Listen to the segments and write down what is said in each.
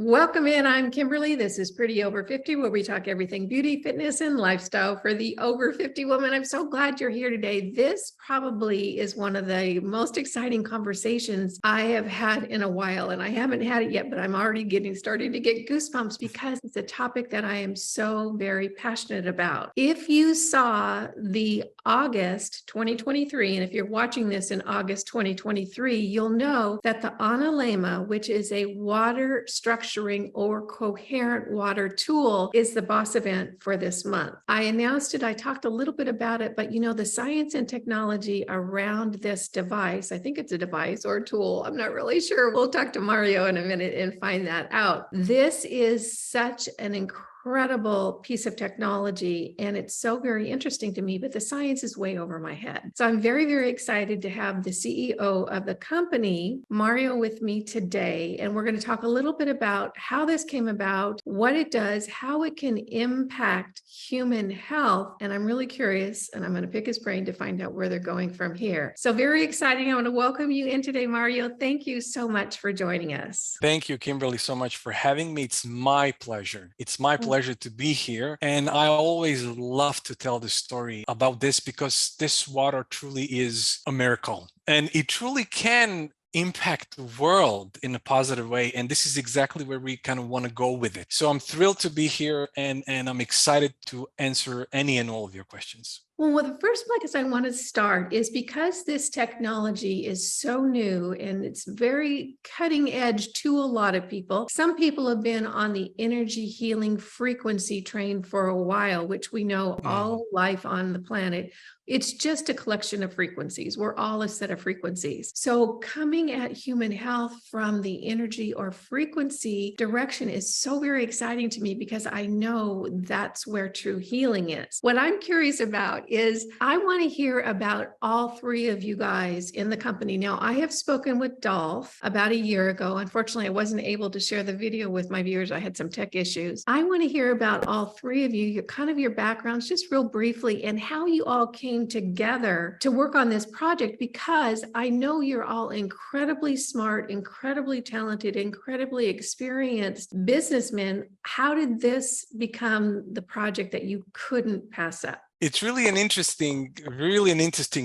Welcome in. I'm Kimberly. This is Pretty Over 50, where we talk everything beauty, fitness, and lifestyle for the over 50 woman. I'm so glad you're here today. This probably is one of the most exciting conversations I have had in a while, and I haven't had it yet, but I'm already starting to get goosebumps because it's a topic that I am so very passionate about. If you saw the August 2023, and if you're watching this in August 2023, you'll know that the Analema, which is a water structuring or coherent water tool, is the boss event for this month. I announced it, I talked a little bit about it, but the science and technology around this device, I think it's a device or a tool, I'm not really sure. We'll talk to Mario in a minute and find that out. This is such an incredible piece of technology, and it's so very interesting to me, but the science is way over my head. So I'm very, very excited to have the CEO of the company, Mario, with me today, and we're going to talk a little bit about how this came about, what it does, how it can impact human health, and I'm really curious, and I'm going to pick his brain to find out where they're going from here. So very exciting. I want to welcome you in today, Mario. Thank you so much for joining us. Thank you, Kimberly, so much for having me. It's my pleasure. It's my pleasure to be here. And I always love to tell the story about this because this water truly is a miracle. And it truly can impact the world in a positive way. And this is exactly where we kind of want to go with it. So I'm thrilled to be here, and I'm excited to answer any and all of your questions. Well, the first place I want to start is because this technology is so new and it's very cutting edge to a lot of people. Some people have been on the energy healing frequency train for a while, which we know all life on the planet. It's just a collection of frequencies. We're all a set of frequencies. So coming at human health from the energy or frequency direction is so very exciting to me because I know that's where true healing is. What I'm curious about is I want to hear about all three of you guys in the company. Now, I have spoken with Dolph about a year ago. Unfortunately, I wasn't able to share the video with my viewers. I had some tech issues. I want to hear about all three of you, your backgrounds, just real briefly, and how you all came together to work on this project, because I know you're all incredibly smart, incredibly talented, incredibly experienced businessmen. How did this become the project that you couldn't pass up? It's really an interesting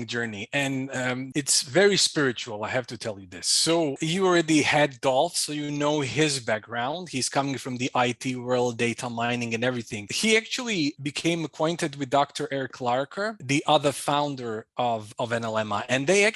journey, and it's very spiritual, I have to tell you this. So you already had Dolph, so you know his background. He's coming from the IT world, data mining and everything. He actually became acquainted with Dr. Eric Larker, the other founder of Analemma, and they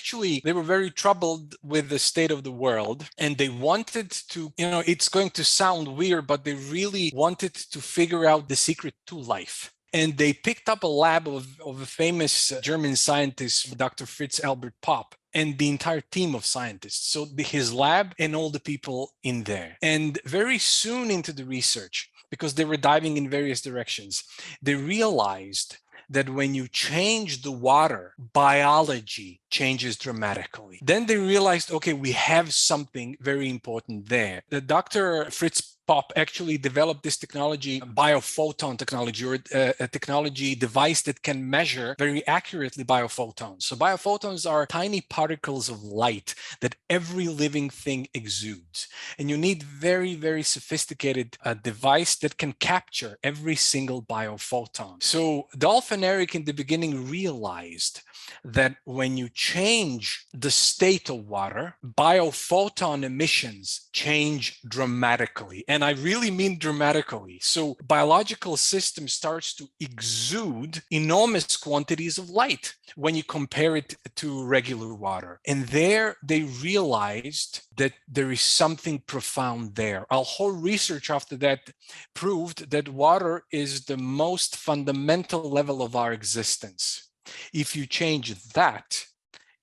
were very troubled with the state of the world, and they wanted to, it's going to sound weird, but they really wanted to figure out the secret to life. And they picked up a lab of a famous German scientist, Dr. Fritz Albert Popp, and the entire team of scientists. So his lab and all the people in there. And very soon into the research, because they were diving in various directions, they realized that when you change the water, biology changes dramatically. Then they realized, okay, we have something very important there. The Dr. Fritz Popp actually developed this technology, biophoton technology, or a technology device that can measure very accurately biophotons. So biophotons are tiny particles of light that every living thing exudes. And you need very, very sophisticated device that can capture every single biophoton. So Dolph and Eric in the beginning realized that when you change the state of water, biophoton emissions change dramatically. And I really mean dramatically. So biological system starts to exude enormous quantities of light when you compare it to regular water. And there they realized that there is something profound there. Our whole research after that proved that water is the most fundamental level of our existence. If you change that,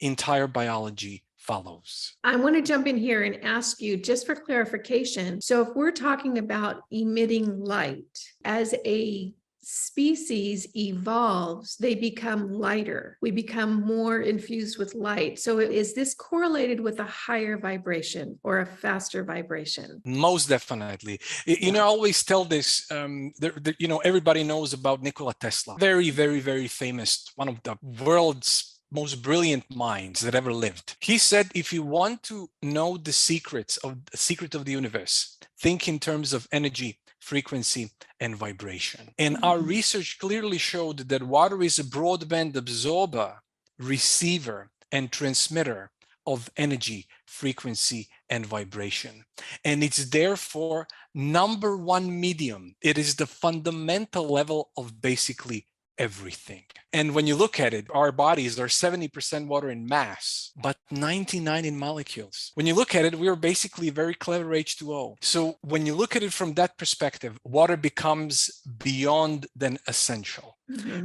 entire biology follows. I want to jump in here and ask you, just for clarification. So if we're talking about emitting light, as a species evolves, they become lighter. We become more infused with light. So is this correlated with a higher vibration or a faster vibration? Most definitely. I always tell this, everybody knows about Nikola Tesla. Very, very, very famous, one of the world's most brilliant minds that ever lived. He said, if you want to know the secret of the universe, think in terms of energy, frequency, and vibration. And our research clearly showed that water is a broadband absorber, receiver, and transmitter of energy, frequency, and vibration. And it's therefore number one medium. It is the fundamental level of basically everything. And when you look at it, our bodies are 70% water in mass, but 99 in molecules. When you look at it, we are basically very clever H2O. So when you look at it from that perspective, water becomes beyond than essential.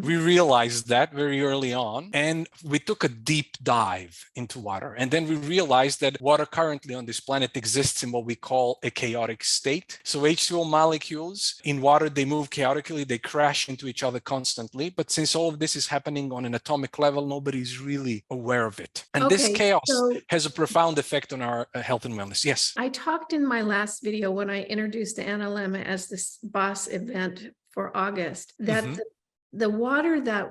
We realized that very early on, and we took a deep dive into water. And then we realized that water currently on this planet exists in what we call a chaotic state. So H2O molecules in water, they move chaotically, they crash into each other constantly. But since all of this is happening on an atomic level, nobody's really aware of it. And this chaos has a profound effect on our health and wellness. Yes. I talked in my last video when I introduced the Analema as this boss event for August, that the water that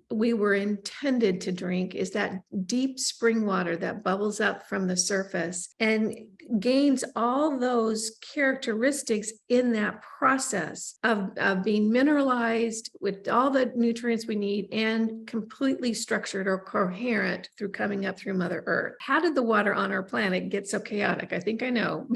we were intended to drink is that deep spring water that bubbles up from the surface and gains all those characteristics in that process of being mineralized with all the nutrients we need and completely structured or coherent through coming up through Mother Earth. How did the water on our planet get so chaotic? I think I know.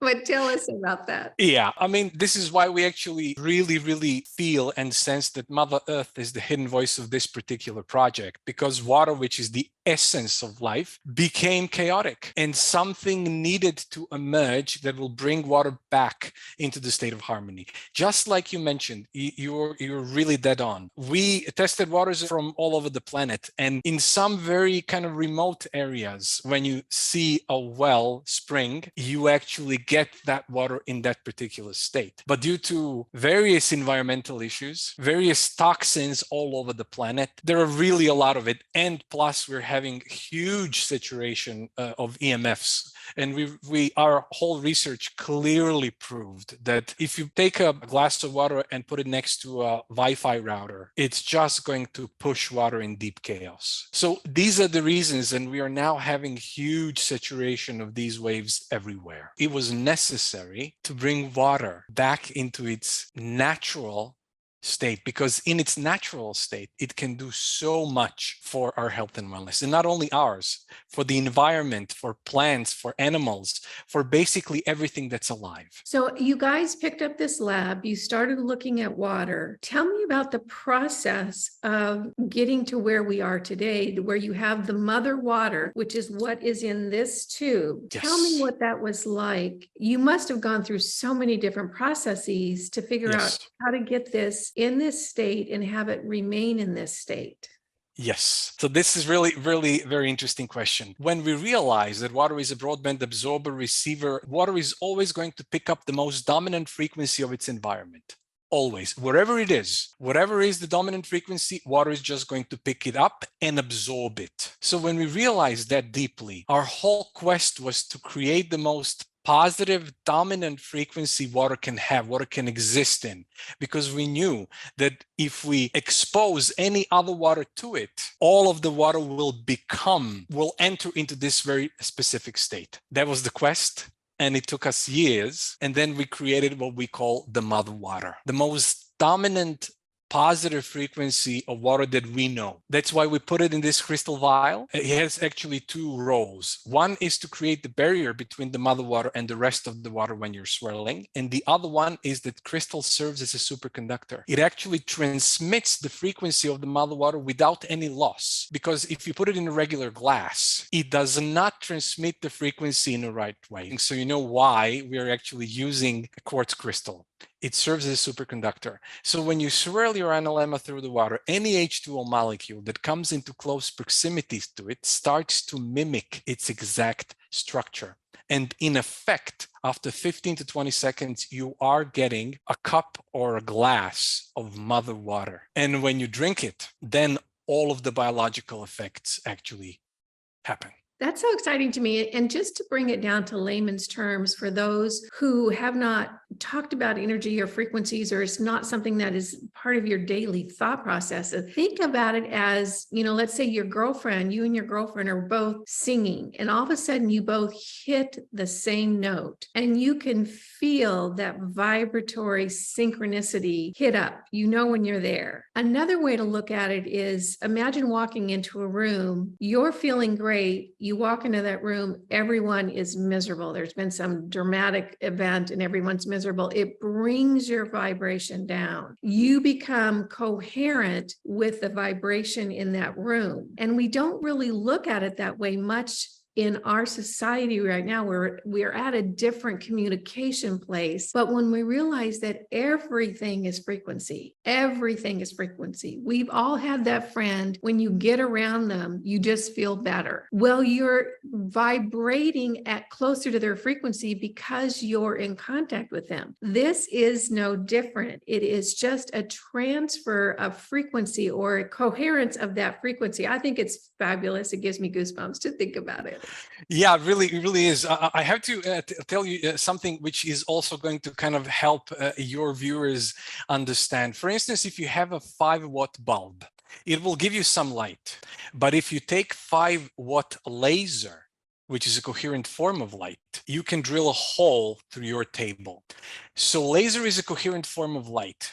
But tell us about that. Yeah, I mean, this is why we actually really feel and sense that Mother Earth is the hidden voice of this particular project, because water, which is the essence of life, became chaotic, and something needed to emerge that will bring water back into the state of harmony. Just like you mentioned, you're really dead on. We tested waters from all over the planet, and in some very kind of remote areas, when you see a well spring, you actually get that water in that particular state. But due to various environmental issues, various toxins all over the planet, there are really a lot of it. And plus we're having huge saturation of EMFs. And our whole research clearly proved that if you take a glass of water and put it next to a Wi-Fi router, it's just going to push water in deep chaos. So these are the reasons, and we are now having huge saturation of these waves everywhere. It was necessary to bring water back into its natural state, because in its natural state, it can do so much for our health and wellness, and not only ours, for the environment, for plants, for animals, for basically everything that's alive. So you guys picked up this lab, you started looking at water. Tell me about the process of getting to where we are today, where you have the mother water, which is what is in this tube. Yes. Tell me what that was like. You must have gone through so many different processes to figure out how to get this in this state and have it remain in this state. Yes. So this is really very interesting question. When we realize that water is a broadband absorber, receiver, water is always going to pick up the most dominant frequency of its environment. Always, wherever it is, whatever is the dominant frequency, water is just going to pick it up and absorb it. So when we realized that deeply, our whole quest was to create the most positive dominant frequency water can have, water can exist in, because we knew that if we expose any other water to it, all of the water will enter into this very specific state. That was the quest. And it took us years. And then we created what we call the mother water, the most dominant positive frequency of water that we know. That's why we put it in this crystal vial. It has actually two roles. One is to create the barrier between the mother water and the rest of the water when you're swirling. And the other one is that crystal serves as a superconductor. It actually transmits the frequency of the mother water without any loss. Because if you put it in a regular glass, it does not transmit the frequency in the right way. And so you know why we are actually using a quartz crystal. It serves as a superconductor. So when you swirl your Analemma through the water, any H2O molecule that comes into close proximity to it starts to mimic its exact structure. And in effect, after 15 to 20 seconds, you are getting a cup or a glass of mother water. And when you drink it, then all of the biological effects actually happen. That's so exciting to me. And just to bring it down to layman's terms for those who have not talked about energy or frequencies, or it's not something that is part of your daily thought process, think about it as, let's say you and your girlfriend are both singing, and all of a sudden you both hit the same note, and you can feel that vibratory synchronicity hit up, when you're there. Another way to look at it is, imagine walking into a room, you're feeling great. You walk into that room, everyone is miserable. There's been some dramatic event and everyone's miserable. It brings your vibration down. You become coherent with the vibration in that room. And we don't really look at it that way much in our society right now, where we're at a different communication place. But when we realize that everything is frequency, we've all had that friend, when you get around them, you just feel better. Well, you're vibrating at closer to their frequency because you're in contact with them. This is no different. It is just a transfer of frequency or a coherence of that frequency. I think it's fabulous. It gives me goosebumps to think about it. Yeah, it really is. I have to tell you something which is also going to kind of help your viewers understand. For instance, if you have a 5-watt bulb, it will give you some light. But if you take 5-watt laser, which is a coherent form of light, you can drill a hole through your table. So laser is a coherent form of light.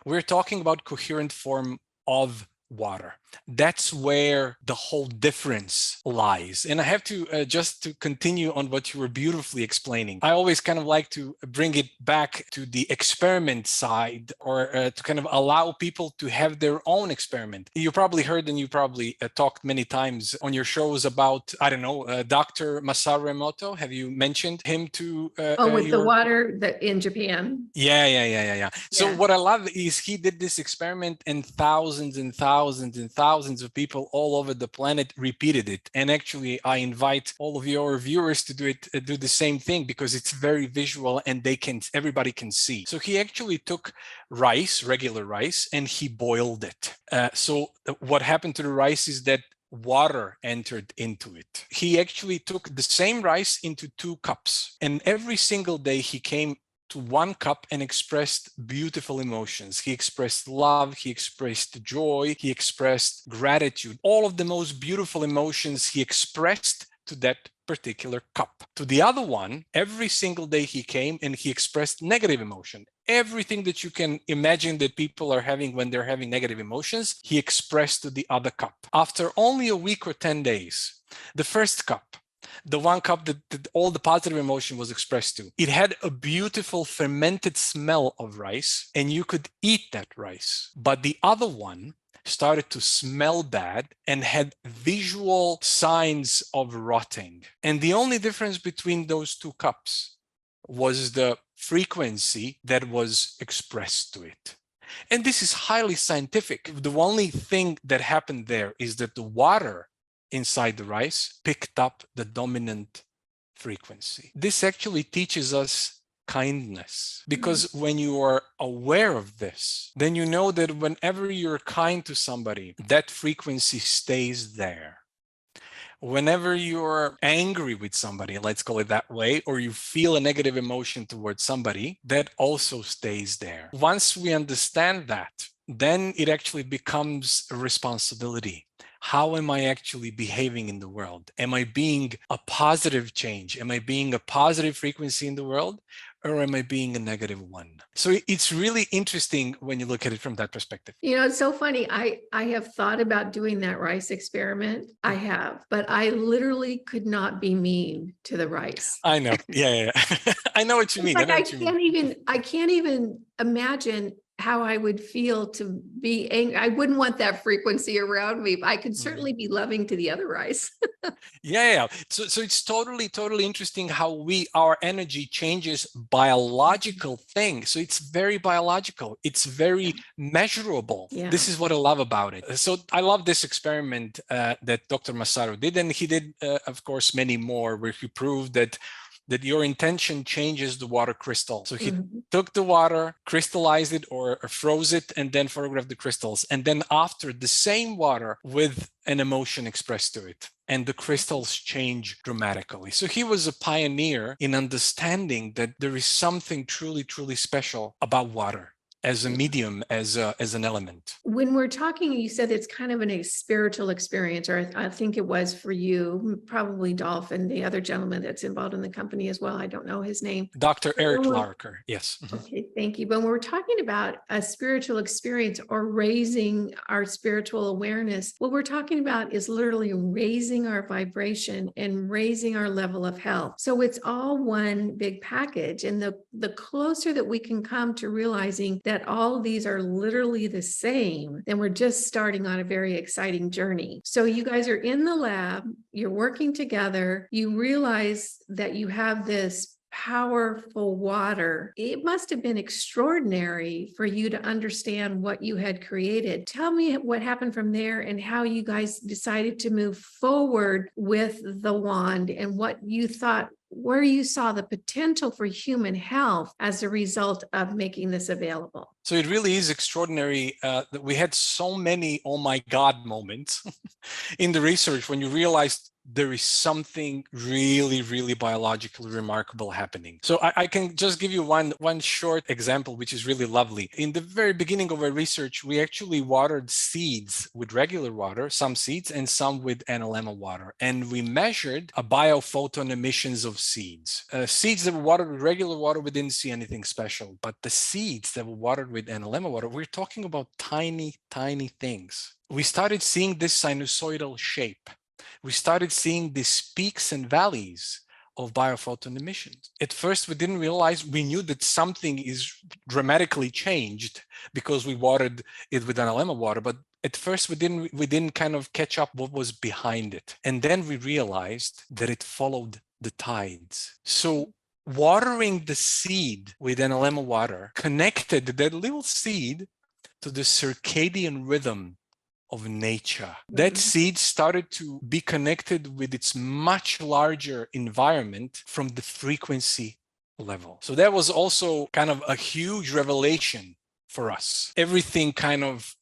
We're talking about coherent form of water. That's where the whole difference lies. And I have to just to continue on what you were beautifully explaining. I always kind of like to bring it back to the experiment side, or to kind of allow people to have their own experiment. You probably heard, and you probably talked many times on your shows about, I don't know, Dr. Masaru Emoto. Have you mentioned him to with the water in Japan? Yeah. So what I love is he did this experiment, and thousands and thousands and thousands of people all over the planet repeated it. And actually, I invite all of your viewers to do the same thing, because it's very visual and everybody can see. So he actually took rice, regular rice, and he boiled it. So what happened to the rice is that water entered into it. He actually took the same rice into 2 cups, and every single day he came to 1 cup and expressed beautiful emotions. He expressed love, he expressed joy, he expressed gratitude. All of the most beautiful emotions he expressed to that particular cup. To the other one, every single day he came and he expressed negative emotion. Everything that you can imagine that people are having when they're having negative emotions, he expressed to the other cup. After only a week or 10 days, the first cup, the 1 cup that all the positive emotion was expressed to, it had a beautiful fermented smell of rice, and you could eat that rice. But the other one started to smell bad and had visual signs of rotting. And the only difference between those 2 cups was the frequency that was expressed to it. And this is highly scientific. The only thing that happened there is that the water inside the rice picked up the dominant frequency. This actually teaches us kindness, because when you are aware of this, then you know that whenever you're kind to somebody, that frequency stays there. Whenever you're angry with somebody, let's call it that way, or you feel a negative emotion towards somebody, that also stays there. Once we understand that, then it actually becomes a responsibility. How am I actually behaving in the world? Am I being a positive change? Am I being a positive frequency in the world? Or am I being a negative one? So it's really interesting when you look at it from that perspective. It's so funny. I have thought about doing that rice experiment. I have, but I literally could not be mean to the rice. I know. Yeah. I know what you mean. I can't even imagine how I would feel to be angry. I wouldn't want that frequency around me, but I could certainly be loving to the other rice. Yeah. So it's totally interesting how our energy changes biological thing. So it's very biological. It's very measurable. Yeah. This is what I love about it. So I love this experiment that Dr. Masaru did, and he did, of course, many more, where he proved that that your intention changes the water crystal. So he Mhm. took the water, crystallized it or froze it, and then photographed the crystals. And then after, the same water with an emotion expressed to it, and the crystals change dramatically. So he was a pioneer in understanding that there is something truly, truly special about water as a medium, as an element. When we're talking, you said it's kind of a spiritual experience, or I think it was for you, probably Dolph and the other gentleman that's involved in the company as well. I don't know his name. Dr. But Eric when we're- Larker, yes. Okay, thank you. When we're talking about a spiritual experience or raising our spiritual awareness, what we're talking about is literally raising our vibration and raising our level of health. So it's all one big package. And the closer that we can come to realizing that all of these are literally the same, then we're just starting on a very exciting journey. So you guys are in the lab, you're working together, you realize that you have this powerful water. It must have been extraordinary for you to understand what you had created. Tell me what happened from there and how you guys decided to move forward with the wand and what you thought, where you saw the potential for human health as a result of making this available. So it really is extraordinary that we had so many oh my God moments in the research when you realized there is something really, really biologically remarkable happening. So I can just give you one short example, which is really lovely. In the very beginning of our research, we actually watered seeds with regular water, some seeds and some with Analemma water. And we measured a biophoton emissions of seeds. Seeds that were watered with regular water, we didn't see anything special. But the seeds that were watered with Analemma water, we're talking about tiny, tiny things. We started seeing this sinusoidal shape. We started seeing these peaks and valleys of biophoton emissions. At first, we didn't realize, we knew that something is dramatically changed because we watered it with Analemma water, but at first we didn't kind of catch up what was behind it. And then we realized that it followed the tides. So watering the seed with Analemma water connected that little seed to the circadian rhythm of nature. That seed started to be connected with its much larger environment from the frequency level. So that was also kind of a huge revelation for us. Everything kind of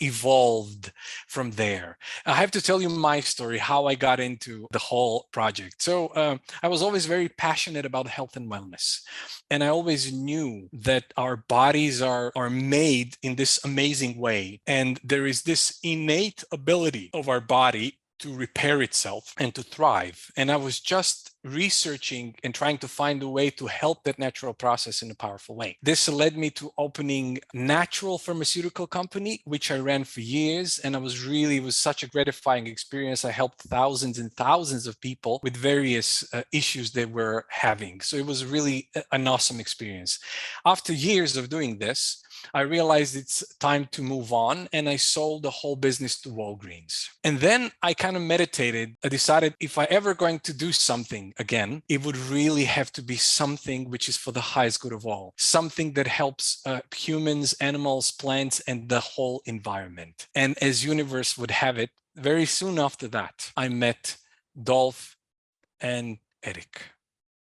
evolved from there. I have to tell you my story, how I got into the whole project. So I was always very passionate about health and wellness. And I always knew that our bodies are made in this amazing way. And there is this innate ability of our body to repair itself and to thrive. And I was just researching and trying to find a way to help that natural process in a powerful way. This led me to opening a natural pharmaceutical company, which I ran for years. And it was such a gratifying experience. I helped thousands and thousands of people with various issues they were having. So it was really an awesome experience. After years of doing this, I realized it's time to move on, and I sold the whole business to Walgreens. And then I kind of meditated. I decided if I ever going to do something again, it would really have to be something which is for the highest good of all, something that helps humans, animals, plants, and the whole environment. And as universe would have it, very soon after that, I met Dolph and Eric.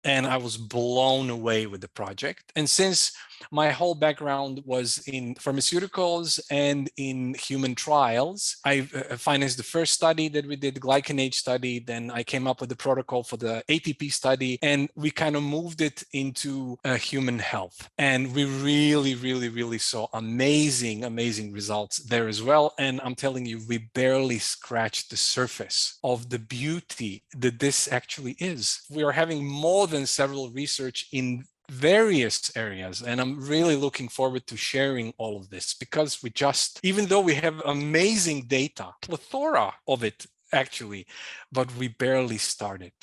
And I was blown away with the project. And since my whole background was in pharmaceuticals and in human trials, I financed the first study that we did, the glycanage study. Then I came up with the protocol for the ATP study, and we kind of moved it into human health. And we really, really, really saw amazing, amazing results there as well. And I'm telling you, we barely scratched the surface of the beauty that this actually is. We are having more than several research in various areas, and I'm really looking forward to sharing all of this, because even though we have amazing data, plethora of it actually, but we barely started.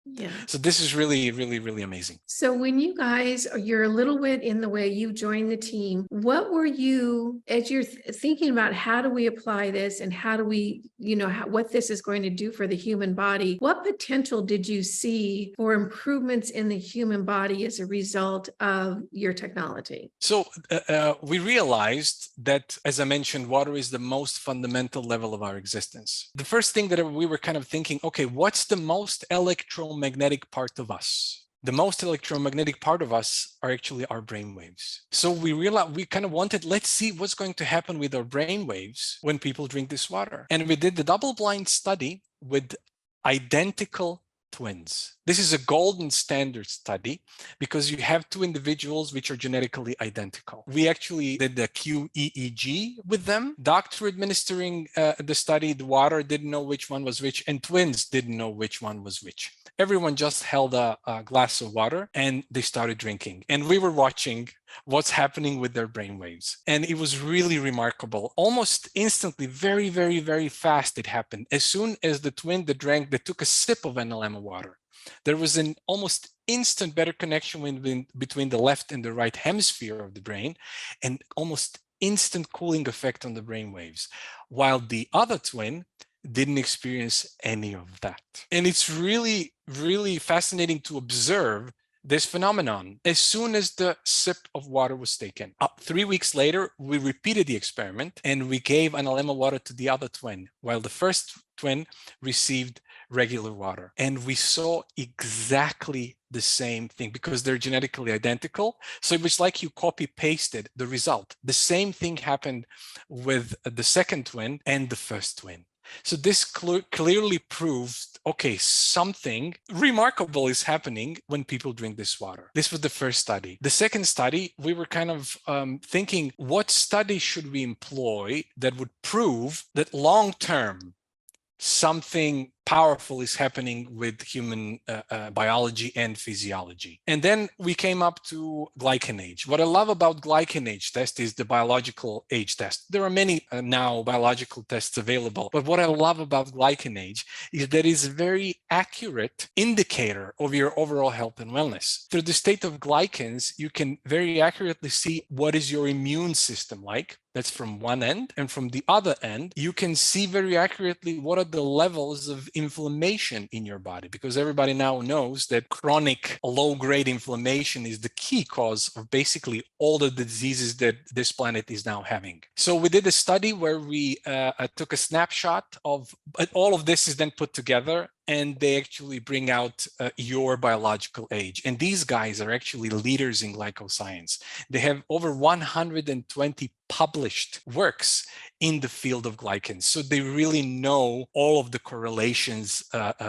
Yeah. So this is really, really, really amazing. So when you guys, you're a little bit in the way you joined the team, what were you, as you're thinking about how do we apply this and how do we, what this is going to do for the human body, what potential did you see for improvements in the human body as a result of your technology? So we realized that, as I mentioned, water is the most fundamental level of our existence. The first thing that we were kind of thinking, okay, what's the most electromagnetic part of us? the most electromagnetic part of us are actually our brain waves. So we realized, we kind of wanted, let's see what's going to happen with our brain waves when people drink this water. And we did the double-blind study with identical twins. This is a golden standard study because you have two individuals which are genetically identical. We actually did the QEEG with them. Doctor administering the study, the water, didn't know which one was which, and twins didn't know which one was which. Everyone just held a glass of water and they started drinking. And we were watching what's happening with their brain waves. And it was really remarkable. Almost instantly, very, very, very fast it happened. As soon as the twin that drank, they took a sip of Analemma water, there was an almost instant better connection between the left and the right hemisphere of the brain, and almost instant cooling effect on the brain waves, while the other twin didn't experience any of that. And it's really, really fascinating to observe this phenomenon. As soon as the sip of water was taken, 3 weeks later, we repeated the experiment and we gave Analemma water to the other twin, while the first twin received regular water. And we saw exactly the same thing because they're genetically identical. So it was like you copy pasted the result. The same thing happened with the second twin and the first twin. So this clearly proves, okay, something remarkable is happening when people drink this water. This was the first study. The second study, we were kind of thinking, what study should we employ that would prove that long-term something powerful is happening with human biology and physiology? And then we came up to glycan age. What I love about glycan age test is the biological age test. There are many now biological tests available, but what I love about glycan age is that it's a very accurate indicator of your overall health and wellness. Through the state of glycans, you can very accurately see what is your immune system like. That's from one end. And from the other end, you can see very accurately what are the levels of inflammation in your body, because everybody now knows that chronic low-grade inflammation is the key cause of basically all the diseases that this planet is now having. So we did a study where we took a snapshot of, all of this is then put together, and they actually bring out your biological age. And these guys are actually leaders in glycoscience. They have over 120 published works in the field of glycans. So they really know all of the correlations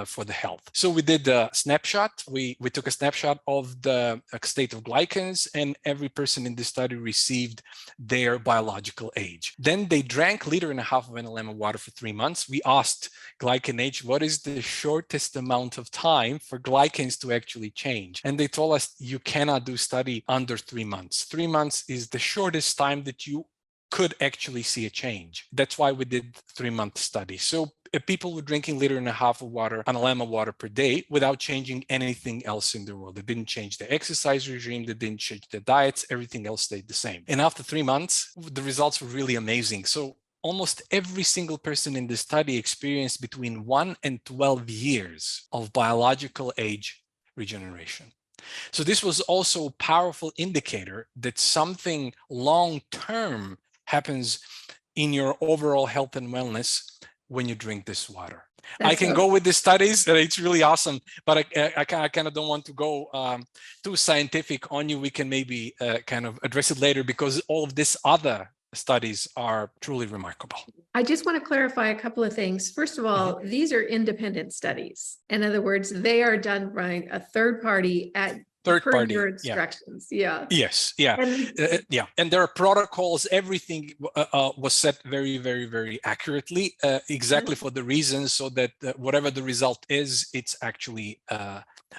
for the health. So we did a snapshot. We took a snapshot of the state of glycans, and every person in the study received their biological age. Then they drank 1.5 liters of Analemma water for 3 months. We asked glycan age, what is the shortest amount of time for glycans to actually change? And they told us you cannot do study under 3 months. 3 months is the shortest time that you could actually see a change. That's why we did 3-month study. So if people were drinking 1.5 liters of water, Analemma water per day, without changing anything else in the world. They didn't change their exercise regime, they didn't change their diets, everything else stayed the same. And after 3 months, the results were really amazing. So almost every single person in the study experienced between 1 and 12 years of biological age regeneration. So this was also a powerful indicator that something long-term happens in your overall health and wellness when you drink this water. I can go with the studies, it's really awesome, but I kind of don't want to go too scientific on you. We can maybe kind of address it later, because all of this other studies are truly remarkable. I just want to clarify a couple of things. First of all, these are independent studies. In other words, they are done by a third party at your instructions. Yeah. Yes. Yeah. Yeah. And there are protocols. Everything was set very, very, very accurately, exactly for the reason so that whatever the result is, it's actually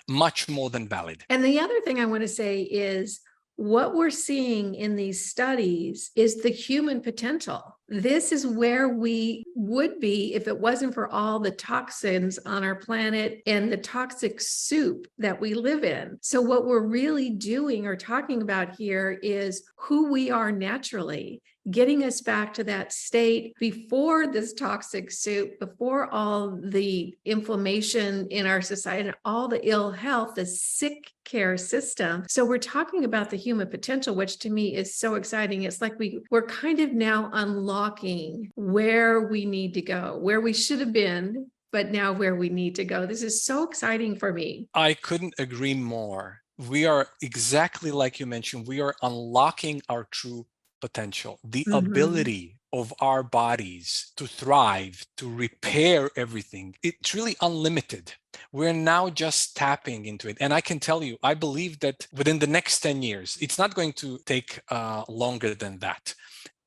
much more than valid. And the other thing I want to say is, what we're seeing in these studies is the human potential. This is where we would be if it wasn't for all the toxins on our planet and the toxic soup that we live in. So what we're really doing or talking about here is who we are naturally, getting us back to that state before this toxic soup, before all the inflammation in our society, and all the ill health, the sick care system. So we're talking about the human potential, which to me is so exciting. It's like we're kind of now unlocking where we need to go, where we should have been but now where we need to go. This is so exciting for me. I couldn't agree more. We are exactly like you mentioned, we are unlocking our true potential, the ability of our bodies to thrive, to repair everything. It's really unlimited. We're now just tapping into it. And I can tell you, I believe that within the next 10 years, it's not going to take longer than that.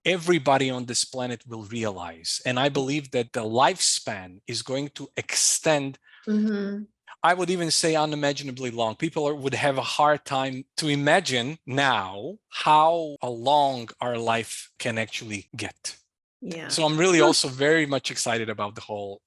Everybody on this planet will realize, and I believe that the lifespan is going to extend. I would even say unimaginably long. People would have a hard time to imagine now how long our life can actually get. Yeah. So I'm really also very much excited about the whole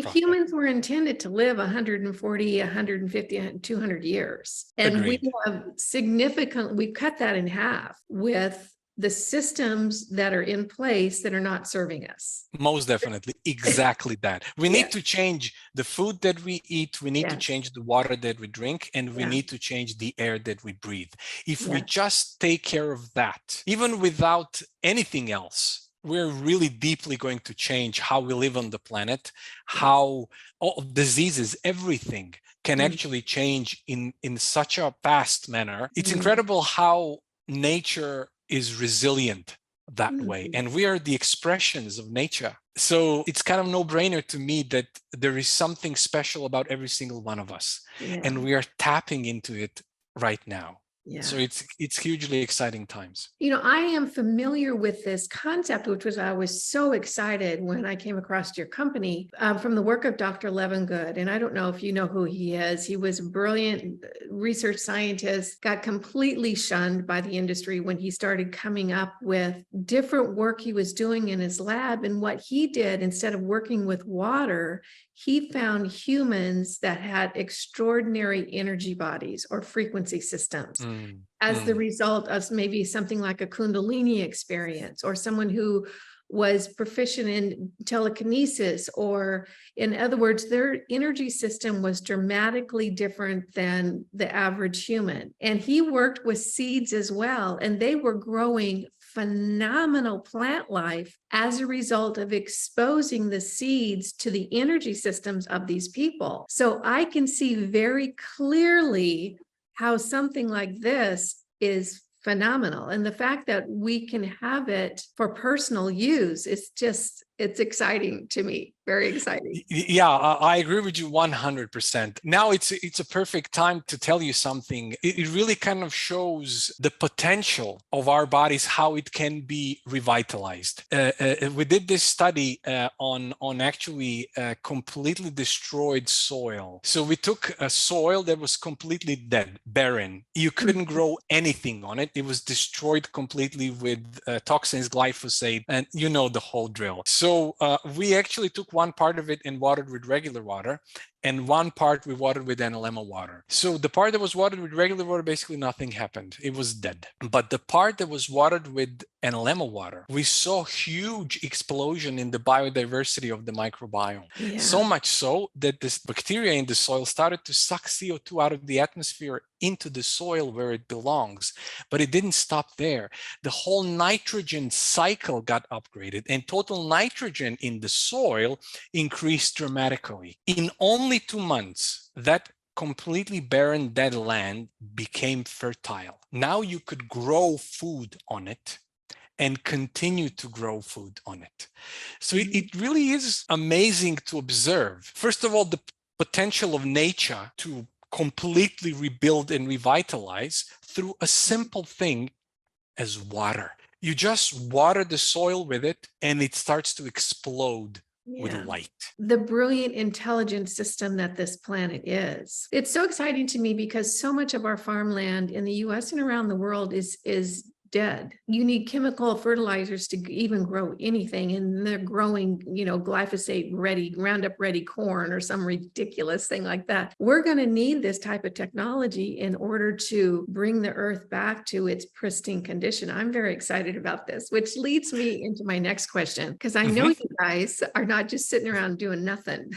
humans were intended to live 140, 150, 200 years. And Agreed. we have we've cut that in half with the systems that are in place that are not serving us. Most definitely. Exactly that. We need to change the food that we eat. We need to change the water that we drink, and we need to change the air that we breathe. If we just take care of that, even without anything else, we're really deeply going to change how we live on the planet, how all diseases, everything can actually change in such a fast manner. It's incredible how nature is resilient that way, and we are the expressions of nature. So it's kind of no-brainer to me that there is something special about every single one of us, and we are tapping into it right now. So it's hugely exciting times. I am familiar with this concept, which was I was so excited when I came across your company from the work of Dr. Levengood. And I don't know if you know who he is. He was a brilliant research scientist, got completely shunned by the industry when he started coming up with different work he was doing in his lab. And what he did, instead of working with water, he found humans that had extraordinary energy bodies or frequency systems as the result of maybe something like a Kundalini experience, or someone who was proficient in telekinesis, or in other words, their energy system was dramatically different than the average human. And he worked with seeds as well, and they were growing phenomenal plant life as a result of exposing the seeds to the energy systems of these people. So I can see very clearly how something like this is phenomenal. And the fact that we can have it for personal use is just, it's exciting to me. Very exciting. Yeah, I agree with you 100%. Now it's a perfect time to tell you something. It really kind of shows the potential of our bodies, how it can be revitalized. We did this study on actually completely destroyed soil. So we took a soil that was completely dead, barren. You couldn't grow anything on it. It was destroyed completely with toxins, glyphosate, and you know the whole drill. So we actually took one part of it and watered with regular water, and one part we watered with Analemma water. So the part that was watered with regular water, basically nothing happened. It was dead. But the part that was watered with Analemma water, we saw huge explosion in the biodiversity of the microbiome. So much so that this bacteria in the soil started to suck CO2 out of the atmosphere into the soil where it belongs. But it didn't stop there. The whole nitrogen cycle got upgraded, and total nitrogen in the soil increased dramatically. In only 2 months, that completely barren dead land became fertile. Now you could grow food on it and continue to grow food on it. So it really is amazing to observe. First of all, the potential of nature to completely rebuild and revitalize through a simple thing as water. You just water the soil with it and it starts to explode with light. The brilliant intelligent system that this planet is. It's so exciting to me because so much of our farmland in the US and around the world is dead. You need chemical fertilizers to even grow anything, and they're growing, glyphosate ready, Roundup ready corn or some ridiculous thing like that. We're going to need this type of technology in order to bring the earth back to its pristine condition. I'm very excited about this, which leads me into my next question, because I know you guys are not just sitting around doing nothing.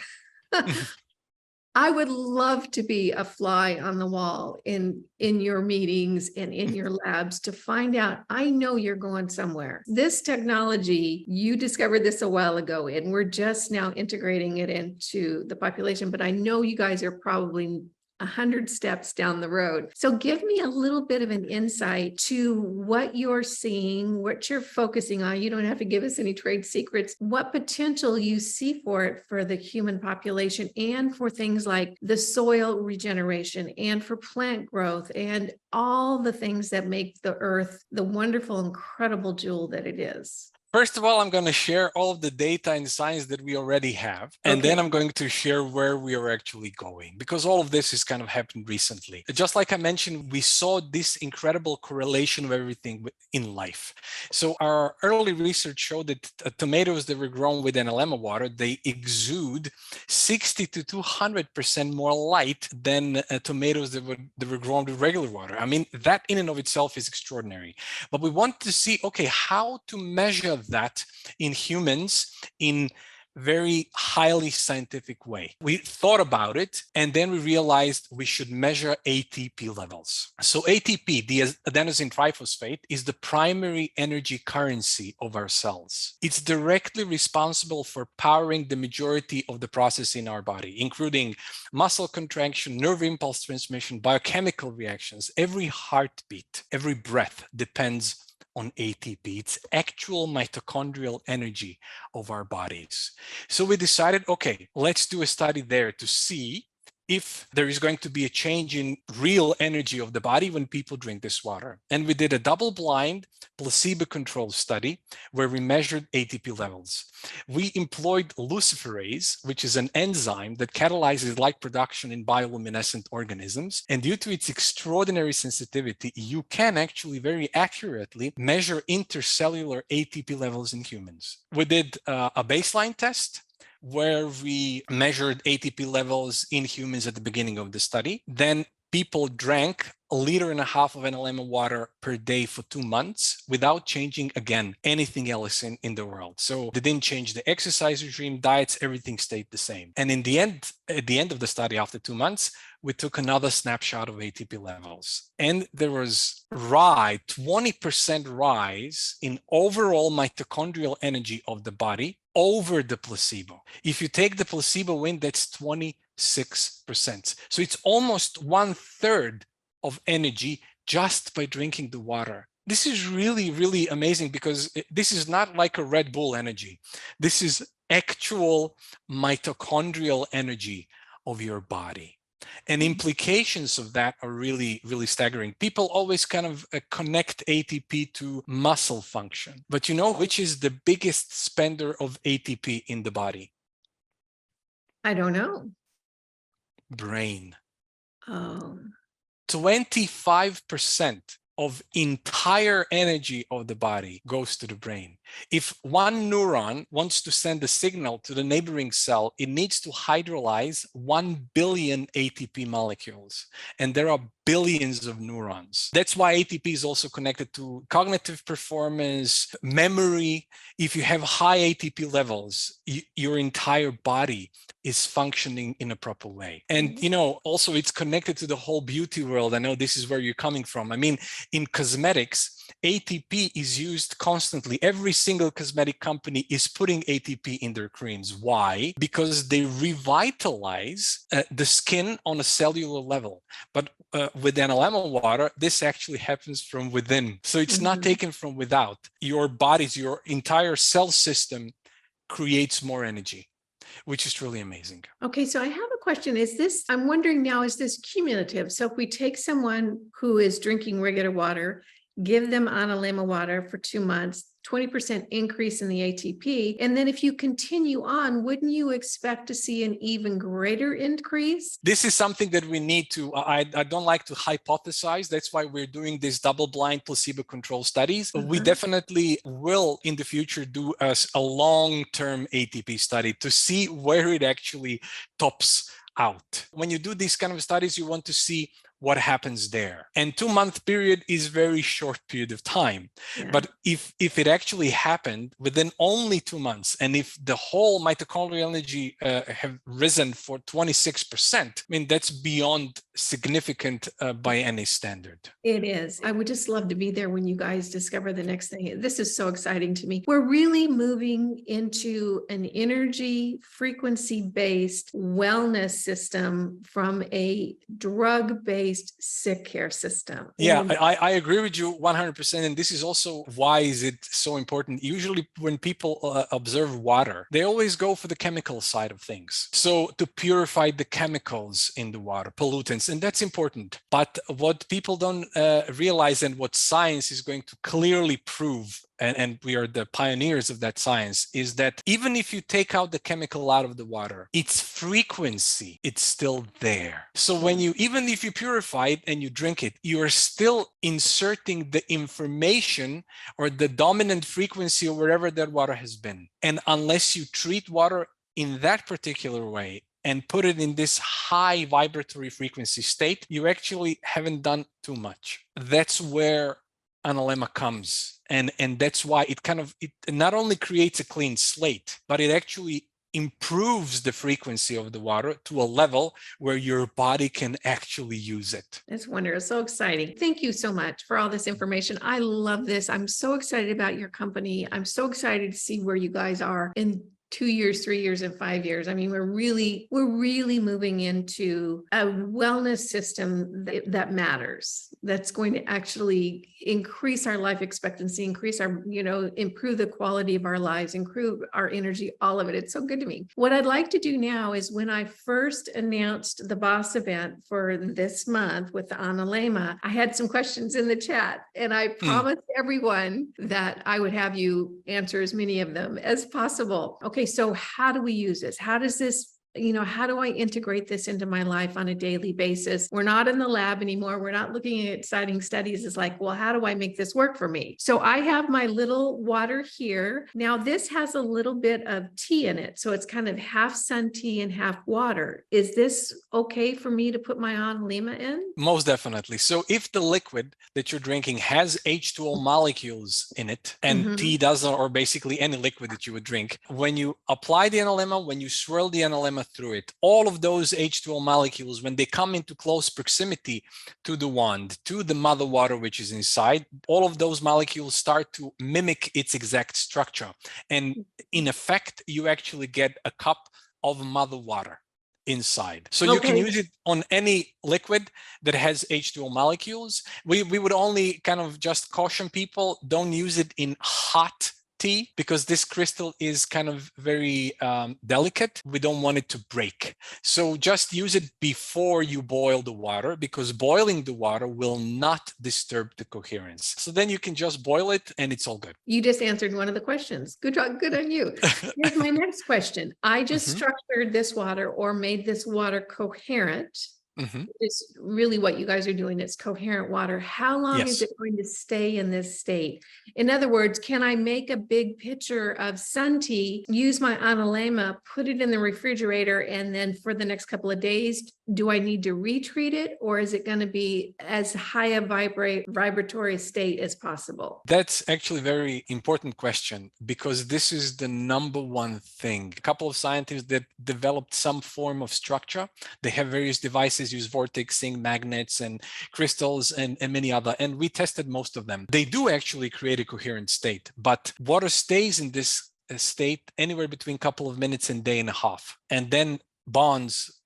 I would love to be a fly on the wall in your meetings and in your labs to find out. I know you're going somewhere. This technology, you discovered this a while ago, and we're just now integrating it into the population, but I know you guys are probably 100 steps down the road. So give me a little bit of an insight to what you're seeing, what you're focusing on. You don't have to give us any trade secrets, what potential you see for it for the human population and for things like the soil regeneration and for plant growth and all the things that make the earth the wonderful, incredible jewel that it is. First of all, I'm going to share all of the data and science that we already have. And then I'm going to share where we are actually going, because all of this has kind of happened recently. Just like I mentioned, we saw this incredible correlation of everything in life. So our early research showed that tomatoes that were grown with Analemma water, they exude 60 to 200% more light than tomatoes that were grown with regular water. I mean, that in and of itself is extraordinary. But we want to see, okay, how to measure that in humans in very highly scientific way. We thought about it, and then we realized we should measure ATP levels. So ATP, the adenosine triphosphate, is the primary energy currency of our cells. It's directly responsible for powering the majority of the process in our body, including muscle contraction, nerve impulse transmission, biochemical reactions. Every heartbeat, every breath depends on ATP. It's actual mitochondrial energy of our bodies. So we decided, okay, let's do a study there to see if there is going to be a change in real energy of the body when people drink this water. And we did a double-blind, placebo-controlled study where we measured ATP levels. We employed luciferase, which is an enzyme that catalyzes light production in bioluminescent organisms. And due to its extraordinary sensitivity, you can actually very accurately measure intercellular ATP levels in humans. We did a baseline test where we measured ATP levels in humans at the beginning of the study. Then people drank 1.5 liters of Analemma water per day for 2 months without changing, again, anything else in the world. So they didn't change the exercise regime, diets, everything stayed the same. And in the end, at the end of the study, after 2 months, we took another snapshot of ATP levels. And there was 20% rise in overall mitochondrial energy of the body over the placebo. If you take the placebo in, that's 26%. So it's almost 1/3 of energy just by drinking the water. This is really, really amazing, because this is not like a Red Bull energy. This is actual mitochondrial energy of your body. And implications of that are really, really staggering. People always kind of connect ATP to muscle function. But you know which is the biggest spender of ATP in the body? I don't know. Brain. Oh. 25% of entire energy of the body goes to the brain. If one neuron wants to send a signal to the neighboring cell, it needs to hydrolyze 1 billion ATP molecules. And there are billions of neurons. That's why ATP is also connected to cognitive performance, memory. If you have high ATP levels, your entire body is functioning in a proper way. And, you know, also it's connected to the whole beauty world. I know this is where you're coming from. I mean, in cosmetics, ATP is used constantly. Every single cosmetic company is putting ATP in their creams. Why? Because they revitalize the skin on a cellular level. But with Analemma water, this actually happens from within. So it's not taken from without. Your body's, your entire cell system creates more energy, which is truly amazing. Okay, so I have a question. I'm wondering now, is this cumulative? So if we take someone who is drinking regular water, give them Analemma water for 2 months, 20% increase in the ATP. And then if you continue on, wouldn't you expect to see an even greater increase? This is something that we need to, I don't like to hypothesize. That's why we're doing these double-blind placebo-controlled studies. We definitely will in the future do a long-term ATP study to see where it actually tops out. When you do these kind of studies, you want to see what happens there. And 2-month period is very short period of time. Yeah. But if it actually happened within only 2 months, and if the whole mitochondrial energy have risen for 26%, I mean, that's beyond significant by any standard. It is. I would just love to be there when you guys discover the next thing. This is so exciting to me. We're really moving into an energy frequency-based wellness system from a drug-based sick care system. Yeah, I agree with you 100%. And this is also why is it so important. Usually when people observe water, they always go for the chemical side of things. So to purify the chemicals in the water, pollutants, and that's important. But what people don't realize, and what science is going to clearly prove, and we are the pioneers of that science, is that even if you take out the chemical out of the water, its frequency, it's still there. So when you, even if you purify it and you drink it, you are still inserting the information or the dominant frequency or wherever that water has been. And unless you treat water in that particular way and put it in this high vibratory frequency state, you actually haven't done too much. That's where Analemma comes. And that's why it not only creates a clean slate, but it actually improves the frequency of the water to a level where your body can actually use it. That's wonderful. So exciting. Thank you so much for all this information. I love this. I'm so excited about your company. I'm so excited to see where you guys are in 2 years, 3 years, and 5 years. I mean, we're really moving into a wellness system that matters, that's going to actually increase our life expectancy, increase our, improve the quality of our lives, improve our energy, all of it. It's so good to me. What I'd like to do now is, when I first announced the boss event for this month with the Analema, I had some questions in the chat, and I promised everyone that I would have you answer as many of them as possible. Okay. So how do we use this? How does this, how do I integrate this into my life on a daily basis? We're not in the lab anymore. We're not looking at exciting studies. It's like, well, how do I make this work for me? So I have my little water here. Now this has a little bit of tea in it. So it's kind of half sun tea and half water. Is this okay for me to put my Analema in? Most definitely. So if the liquid that you're drinking has H2O molecules in it, and tea doesn't, or basically any liquid that you would drink, when you apply the Analemma, when you swirl the Analemma through it, all of those H2O molecules, when they come into close proximity to the wand, to the mother water which is inside, all of those molecules start to mimic its exact structure. And in effect, you actually get a cup of mother water inside. So you can use it on any liquid that has H2O molecules. We would only kind of just caution people, don't use it in hot tea, because this crystal is kind of very delicate. We don't want it to break. So just use it before you boil the water, because boiling the water will not disturb the coherence. So then you can just boil it and it's all good. You just answered one of the questions. Good job. Good on you. Here's my next question. I just structured this water, or made this water coherent. It's really what you guys are doing. It's coherent water. How long is it going to stay in this state? In other words, can I make a big pitcher of sun tea, use my Analema, put it in the refrigerator, and then for the next couple of days, do I need to retreat it, or is it going to be as high a vibratory state as possible? That's actually a very important question, because this is the number one thing. A couple of scientists that developed some form of structure, they have various devices, use vortexing, magnets, and crystals, and many other, and we tested most of them. They do actually create a coherent state, but water stays in this state anywhere between a couple of minutes and day and a half, and then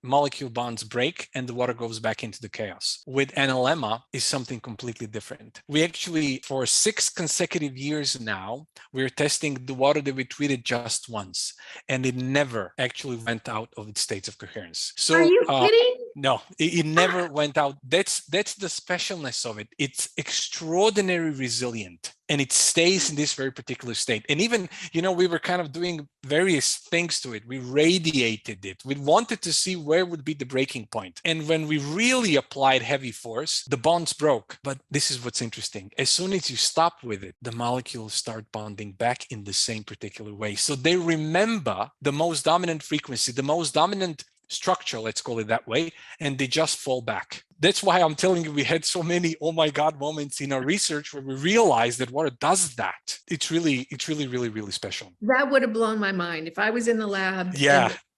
molecule bonds break and the water goes back into the chaos. With Analemma is something completely different. We actually, for 6 consecutive years now, we're testing the water that we treated just once, and it never actually went out of its states of coherence. So, are you kidding? No, it never went out. That's the specialness of it. It's extraordinarily resilient, and it stays in this very particular state. And even, we were kind of doing various things to it. We radiated it. We wanted to see where would be the breaking point. And when we really applied heavy force, the bonds broke. But this is what's interesting. As soon as you stop with it, the molecules start bonding back in the same particular way. So they remember the most dominant frequency, the most dominant structure, let's call it that way, and they just fall back. That's why I'm telling you, we had so many oh my God moments in our research where we realized that water does that. It's really, really special. That would have blown my mind if I was in the lab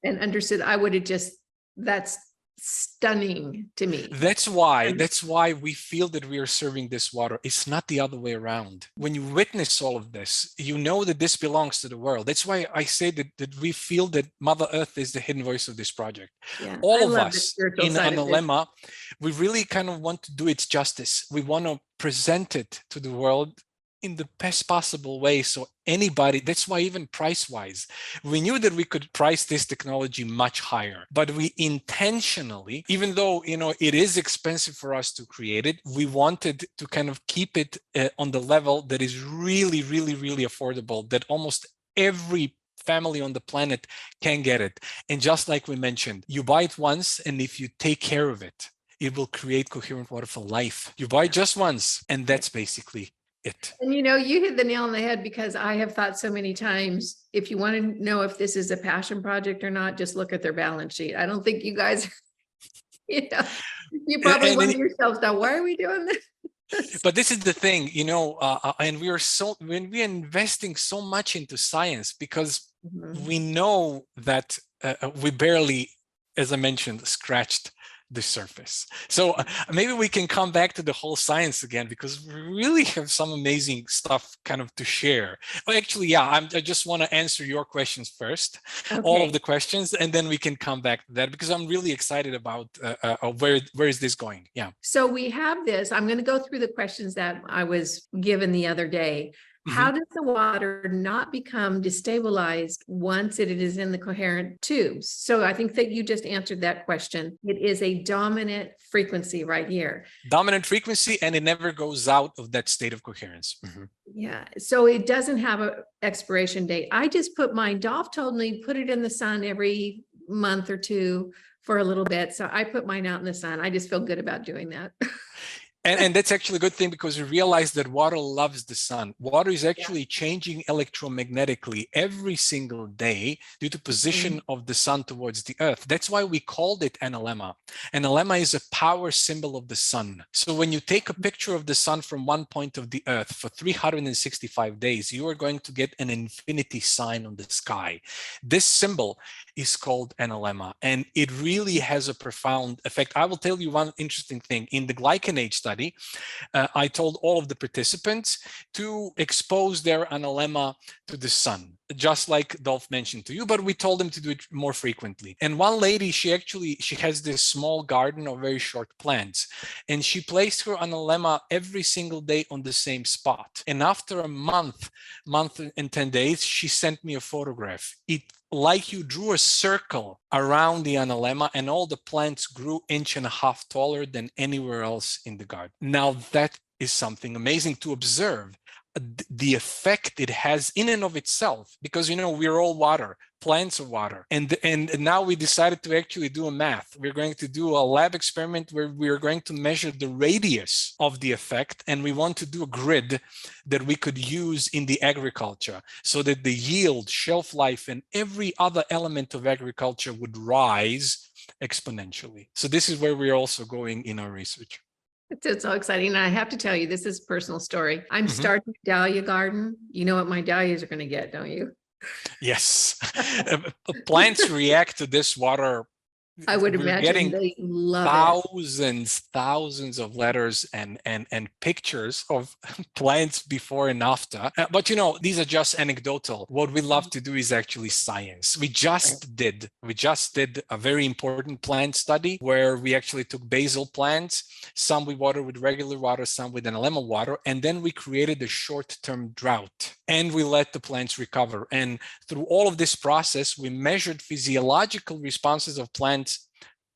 and understood. I would have just, that's stunning to me. That's why we feel that we are serving this water. It's not the other way around. When you witness all of this, you know that this belongs to the world. That's why I say that we feel that Mother Earth is the hidden voice of this project. Yeah, All of us in Analemma, we really kind of want to do its justice. We want to present it to the world in the best possible way. So anybody, that's why even price-wise, we knew that we could price this technology much higher, but we intentionally, even though, you know, it is expensive for us to create it, we wanted to kind of keep it on the level that is really affordable, that almost every family on the planet can get it. And just like we mentioned, you buy it once, and if you take care of it, it will create coherent water for life. You buy it just once, and that's basically it. And you know, you hit the nail on the head, because I have thought so many times, if you want to know if this is a passion project or not, just look at their balance sheet. I don't think you guys, you know, you probably wonder yourselves now, why are we doing this? But this is the thing, you know, and when we're investing so much into science, because we know that we barely, as I mentioned, scratched the surface. So maybe we can come back to the whole science again, because we really have some amazing stuff kind of to share. Well, actually, yeah, I just want to answer your questions first, all of the questions, and then we can come back to that, because I'm really excited about where is this going. Yeah. So we have this, I'm going to go through the questions that I was given the other day. How does the water not become destabilized once it is in the coherent tubes? So I think that you just answered that question. It is a dominant frequency right here. Dominant frequency, and it never goes out of that state of coherence. Yeah, so it doesn't have an expiration date. I just put mine, Dolph told me, put it in the sun every month or two for a little bit. So I put mine out in the sun. I just feel good about doing that. And that's actually a good thing, because we realize that water loves the sun. Water is actually changing electromagnetically every single day due to position of the sun towards the earth. That's why we called it Analemma. Analemma is a power symbol of the sun. So when you take a picture of the sun from one point of the earth for 365 days, you are going to get an infinity sign on the sky. This symbol is called Analemma, and it really has a profound effect. I will tell you one interesting thing. In the glycanage study, I told all of the participants to expose their Analemma to the sun, just like Dolph mentioned to you, but we told them to do it more frequently. And one lady, she has this small garden of very short plants, and she placed her Analemma every single day on the same spot. And after a month and 10 days, she sent me a photograph. It like you drew a circle around the Analemma, and all the plants grew 1.5 inches taller than anywhere else in the garden. Now that is something amazing to observe, the effect it has in and of itself, because, you know, we're all water, plants are water. And now we decided to actually do a math. We're going to do a lab experiment where we're going to measure the radius of the effect, and we want to do a grid that we could use in the agriculture, so that the yield, shelf life, and every other element of agriculture would rise exponentially. So this is where we're also going in our research. It's so exciting. And I have to tell you, this is a personal story. I'm starting a dahlia garden. You know what my dahlias are going to get, don't you? Yes. Plants react to this water. I would imagine they love thousands of letters and pictures of plants before and after. But, you know, these are just anecdotal. What we love to do is actually science. We just did a very important plant study where we actually took basil plants. Some we water with regular water, some with Analemma water, and then we created a short-term drought, and we let the plants recover. And through all of this process, we measured physiological responses of plants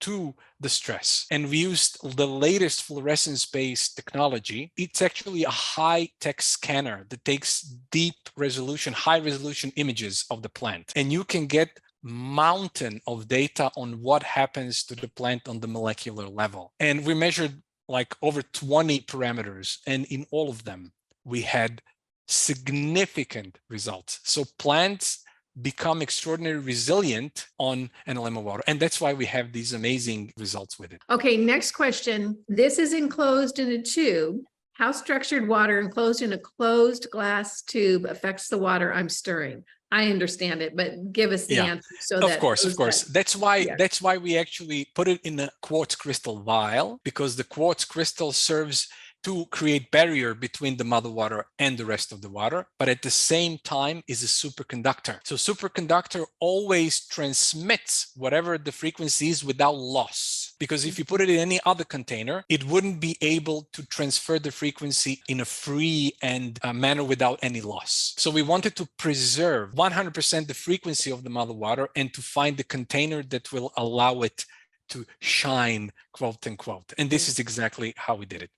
to the stress. And we used the latest fluorescence-based technology. It's actually a high-tech scanner that takes deep resolution, high-resolution images of the plant. And you can get mountain of data on what happens to the plant on the molecular level. And we measured like over 20 parameters, and in all of them, we had significant results. So plants become extraordinarily resilient on Analemma water. And that's why we have these amazing results with it. Okay, next question. This is enclosed in a tube. How structured water enclosed in a closed glass tube affects the water I'm stirring? I understand it, but give us the answer so Of that course. That's why we actually put it in a quartz crystal vial, because the quartz crystal serves to create barrier between the mother water and the rest of the water, but at the same time is a superconductor. So superconductor always transmits whatever the frequency is without loss, because if you put it in any other container, it wouldn't be able to transfer the frequency in a free and manner without any loss. So we wanted to preserve 100% the frequency of the mother water and to find the container that will allow it to shine, quote unquote. And this is exactly how we did it.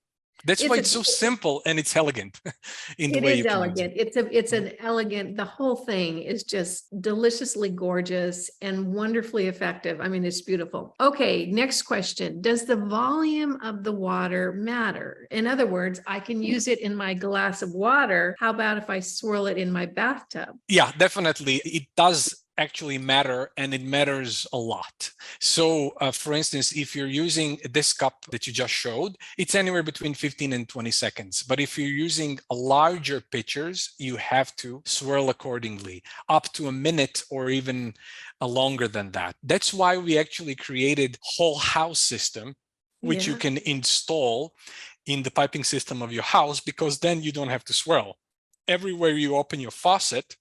That's why it's so simple and it's elegant in the way you can use it. It's an elegant, the whole thing is just deliciously gorgeous and wonderfully effective. I mean, it's beautiful. Okay, next question. Does the volume of the water matter? In other words, I can use it in my glass of water. How about if I swirl it in my bathtub? Yeah, definitely. It does actually matter, and it matters a lot. So for instance, if you're using this cup that you just showed, it's anywhere between 15 and 20 seconds. But if you're using a larger pitchers, you have to swirl accordingly, up to a minute or even longer than that. That's why we actually created whole house system, which you can install in the piping system of your house, because then you don't have to swirl. Everywhere you open your faucet,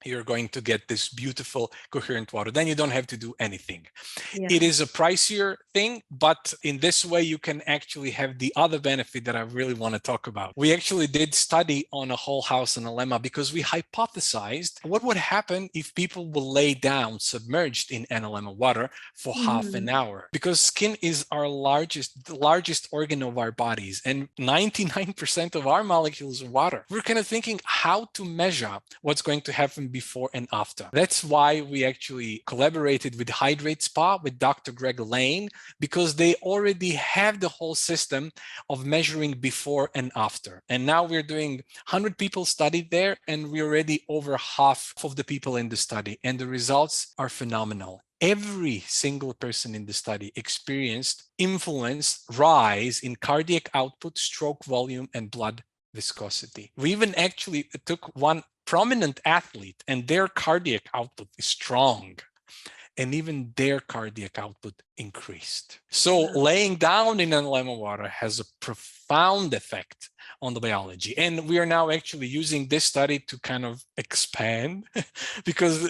you're going to get this beautiful coherent water. Then you don't have to do anything. It is a pricier thing, but in this way, you can actually have the other benefit that I really want to talk about. We actually did study on a whole house Analemma because we hypothesized what would happen if people will lay down submerged in Analemma water for half an hour, because skin is the largest organ of our bodies, and 99% of our molecules are water. We're kind of thinking how to measure what's going to happen before and after. That's why we actually collaborated with Hydrate Spa, with Dr. Greg Lane, because they already have the whole system of measuring before and after. And now we're doing 100 people studied there, and we're already over half of the people in the study, and the results are phenomenal. Every single person in the study experienced rise in cardiac output, stroke volume, and blood viscosity. We even actually took one prominent athlete, and their cardiac output is strong, and even their cardiac output increased. So laying down in Analemma water has a profound effect on the biology. And we are now actually using this study to kind of expand because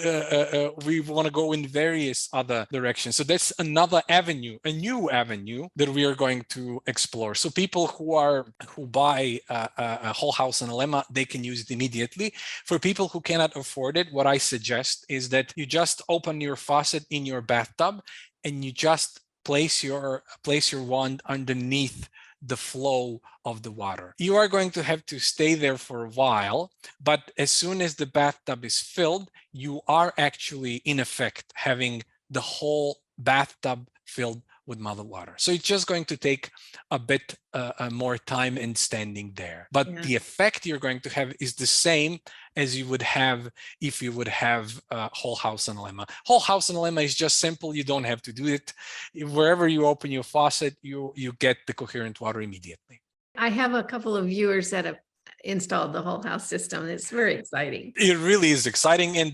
we want to go in various other directions. So that's another avenue, a new avenue that we are going to explore. So people who buy a whole house Analemma, they can use it immediately. For people who cannot afford it, what I suggest is that you just open your faucet in your bathtub and you just place your wand underneath the flow of the water. You are going to have to stay there for a while, but as soon as the bathtub is filled, you are actually in effect having the whole bathtub filled with mother water. So it's just going to take a bit more time and standing there. But the effect you're going to have is the same as you would have if you would have whole house Analemma. Whole house Analemma is just simple. You don't have to do it. Wherever you open your faucet, you get the coherent water immediately. I have a couple of viewers that have installed the whole house system. It's very exciting. It really is exciting, and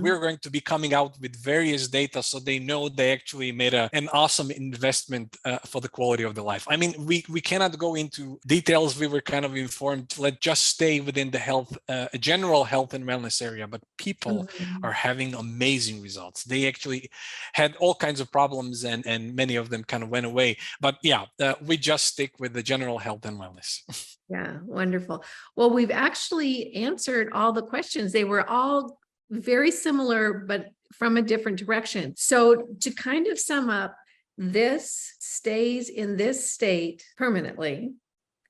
we're going to be coming out with various data so they know they actually made an awesome investment for the quality of the life. I mean, we cannot go into details. We were kind of informed, let's just stay within the general health and wellness area, but people are having amazing results. They actually had all kinds of problems, and many of them kind of went away. But yeah, we just stick with the general health and wellness. Yeah, wonderful. Well, we've actually answered all the questions. They were all very similar, but from a different direction. So to kind of sum up, this stays in this state permanently.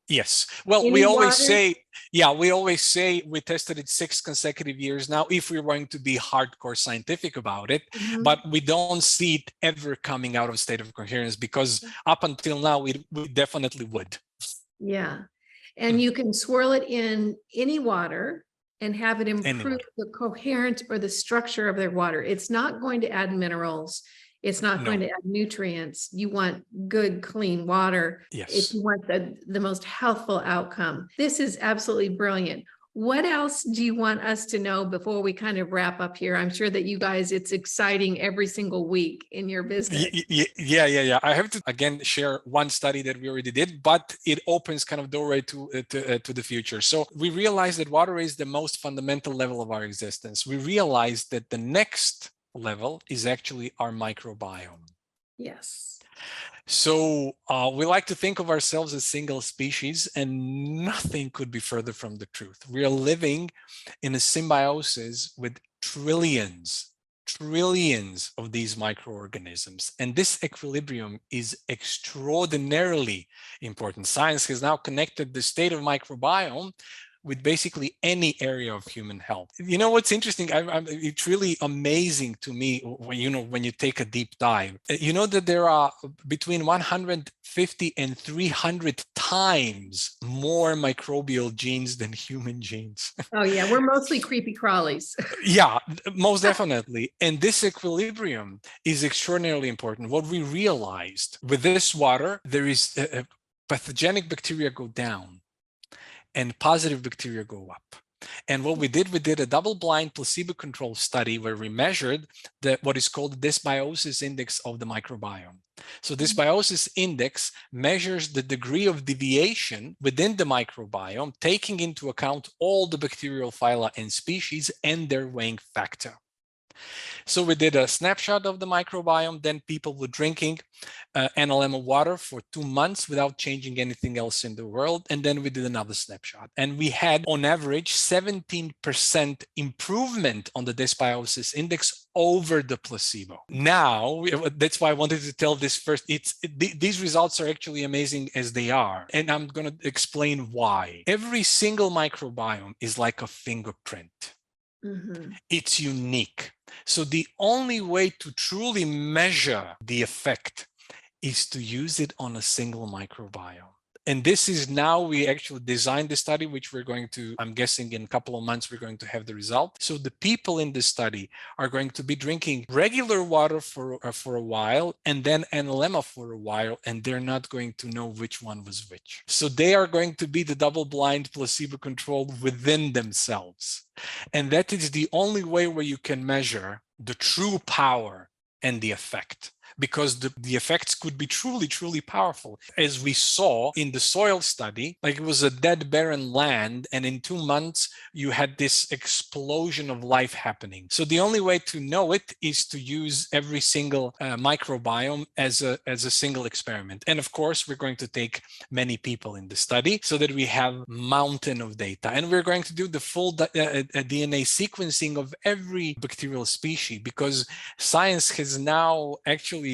Yes. Well, we always say we tested it 6 consecutive years now, if we're going to be hardcore scientific about it, but we don't see it ever coming out of state of coherence, because up until now, we definitely would. Yeah. And you can swirl it in any water. and have it improve the coherence or the structure of their water. It's not going to add minerals. It's not going to add nutrients. You want good, clean water. If you want the most healthful outcome. This is absolutely brilliant. What else do you want us to know before we kind of wrap up here? I'm sure that you guys, it's exciting every single week in your business. Yeah. I have to again share one study that we already did, but it opens kind of doorway to the future. So we realized that water is the most fundamental level of our existence. We realized that the next level is actually our microbiome. Yes. So we like to think of ourselves as single species, and nothing could be further from the truth. We are living in a symbiosis with trillions of these microorganisms. And this equilibrium is extraordinarily important. Science has now connected the state of microbiome with basically any area of human health. You know what's interesting? It's really amazing to me when you take a deep dive. You know that there are between 150 and 300 times more microbial genes than human genes. Oh yeah, we're mostly creepy crawlies. Yeah, most definitely. And this equilibrium is extraordinarily important. What we realized with this water, there is pathogenic bacteria go down and positive bacteria go up. And what we did a double-blind placebo-controlled study where we measured what is called the dysbiosis index of the microbiome. So this dysbiosis index measures the degree of deviation within the microbiome, taking into account all the bacterial phyla and species and their weighing factor. So we did a snapshot of the microbiome, then people were drinking Analemma water for 2 months without changing anything else in the world. And then we did another snapshot. And we had on average 17% improvement on the dysbiosis index over the placebo. Now, that's why I wanted to tell this first. These results are actually amazing as they are. And I'm going to explain why. Every single microbiome is like a fingerprint. Mm-hmm. It's unique. So the only way to truly measure the effect is to use it on a single microbiome. And this is now we actually designed the study, which we're going to, I'm guessing in a couple of months, we're going to have the result. So the people in this study are going to be drinking regular water for a while and then Analemma for a while, and they're not going to know which one was which. So they are going to be the double-blind placebo-controlled within themselves. And that is the only way where you can measure the true power and the effect, because the effects could be truly powerful. As we saw in the soil study, like it was a dead barren land, and in 2 months you had this explosion of life happening. So the only way to know it is to use every single microbiome as a single experiment. And of course, we're going to take many people in the study so that we have mountain of data. And we're going to do the full DNA sequencing of every bacterial species, because science has now actually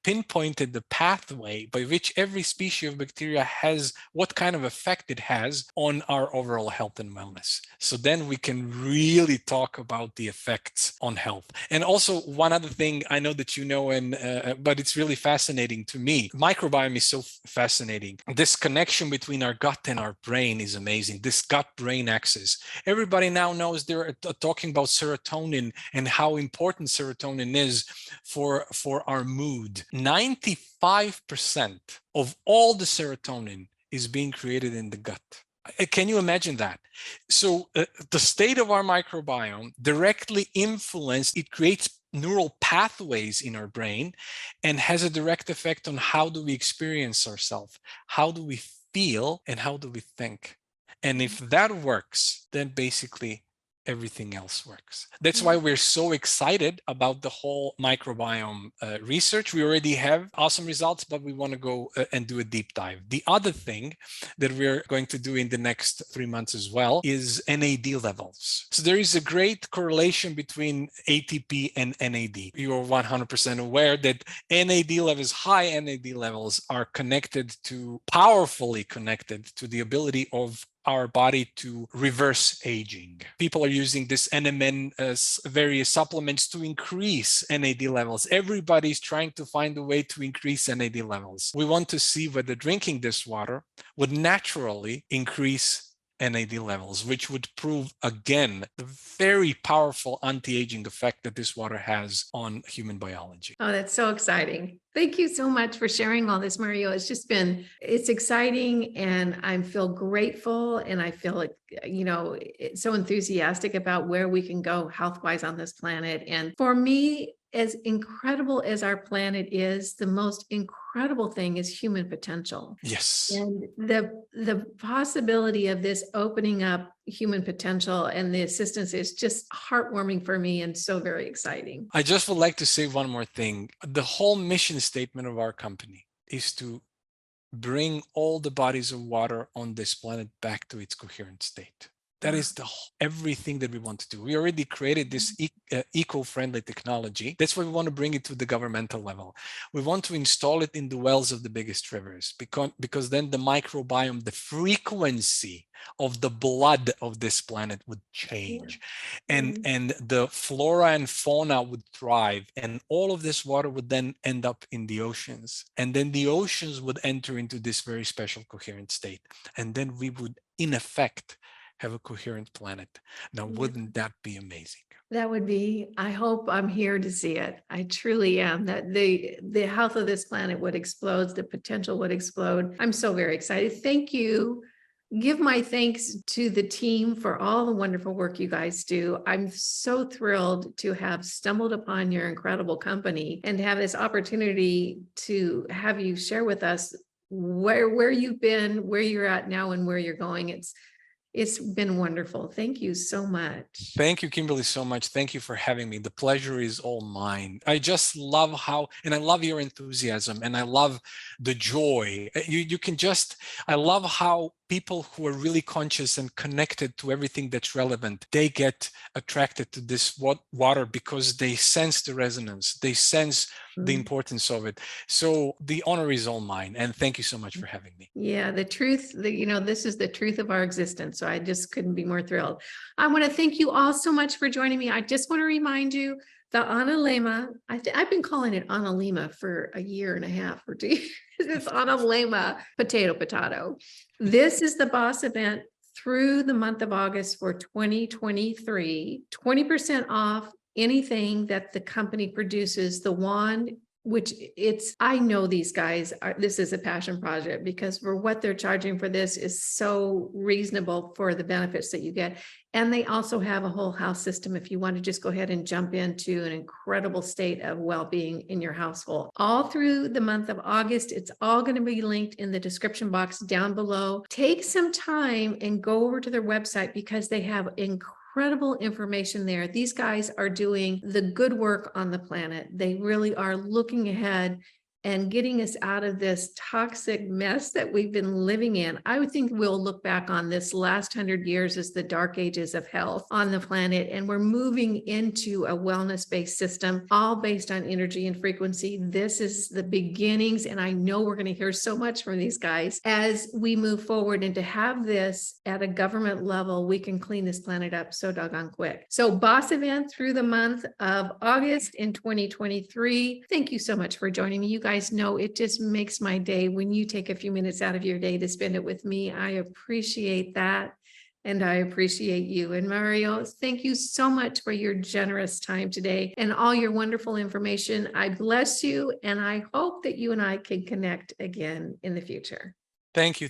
pinpointed the pathway by which every species of bacteria has, what kind of effect it has on our overall health and wellness. So then we can really talk about the effects on health. And also one other thing, I know that you know, but it's really fascinating to me. Microbiome is so fascinating. This connection between our gut and our brain is amazing. This gut-brain axis. Everybody now knows they're talking about serotonin and how important serotonin is for our mood. 95% of all the serotonin is being created in the gut. Can you imagine that? So the state of our microbiome directly influences, it creates neural pathways in our brain and has a direct effect on how do we experience ourselves, how do we feel, and how do we think. And if that works, then basically everything else works. That's why we're so excited about the whole microbiome research. We already have awesome results, but we want to go and do a deep dive. The other thing that we're going to do in the next 3 months as well is NAD levels. So there is a great correlation between ATP and NAD. You are 100% aware that NAD levels, high NAD levels, are powerfully connected to the ability of our body to reverse aging. People are using this NMN various supplements to increase NAD levels. Everybody's trying to find a way to increase NAD levels. We want to see whether drinking this water would naturally increase NAD levels, which would prove again the very powerful anti-aging effect that this water has on human biology. Oh, that's so exciting. Thank you so much for sharing all this, Mario. It's exciting, and I feel grateful, and I feel like, so enthusiastic about where we can go health-wise on this planet. And for me, as incredible as our planet is, the most incredible thing is human potential. Yes. And the possibility of this opening up human potential and the assistance is just heartwarming for me and so very exciting. I just would like to say one more thing. The whole mission statement of our company is to bring all the bodies of water on this planet back to its coherent state. That is everything that we want to do. We already created this eco-friendly technology. That's why we want to bring it to the governmental level. We want to install it in the wells of the biggest rivers, because then the microbiome, the frequency of the blood of this planet would change, and the flora and fauna would thrive, and all of this water would then end up in the oceans, and then the oceans would enter into this very special coherent state, and then we would, in effect, have a coherent planet. Now, wouldn't that be amazing? That would be. I hope I'm here to see it. I truly am. That the health of this planet would explode, the potential would explode. I'm so very excited. Thank you. Give my thanks to the team for all the wonderful work you guys do. I'm so thrilled to have stumbled upon your incredible company and have this opportunity to have you share with us where you've been, where you're at now, and where you're going. It's been wonderful. Thank you so much. Thank you, Kimberly, so much. Thank you for having me. The pleasure is all mine. I just love and I love your enthusiasm, and I love the joy. I love how people who are really conscious and connected to everything that's relevant, they get attracted to this water because they sense the resonance, they sense the importance of it. So the honor is all mine, and thank you so much for having me. Yeah, the truth, this is the truth of our existence. So I just couldn't be more thrilled. I want to thank you all so much for joining me. I just want to remind you, the Analema, I've been calling it Analema for a year and a half or 2 years. It's Analema, potato. This is the boss event through the month of August for 2023, 20% off anything that the company produces. The wand, which I know these guys this is a passion project, because for what they're charging for this is so reasonable for the benefits that you get. And they also have a whole house system if you want to just go ahead and jump into an incredible state of well-being in your household. All through the month of August, it's all going to be linked in the description box down below. Take some time and go over to their website, because they have incredible information there. These guys are doing the good work on the planet. They really are looking ahead and getting us out of this toxic mess that we've been living in. I would think we'll look back on this last 100 years as the dark ages of health on the planet, and we're moving into a wellness-based system, all based on energy and frequency. This is the beginnings, and I know we're going to hear so much from these guys as we move forward. And to have this at a government level, we can clean this planet up so doggone quick. So boss event through the month of August in 2023. Thank you so much for joining me. You guys know it just makes my day when you take a few minutes out of your day to spend it with me. I appreciate that, and I appreciate you. And Mario, thank you so much for your generous time today and all your wonderful information. I bless you, and I hope that you and I can connect again in the future. Thank you.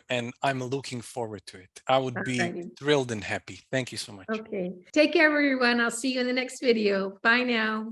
And I'm looking forward to it. I would be thrilled and happy. Thank you so much. Okay. Take care, everyone. I'll see you in the next video. Bye now.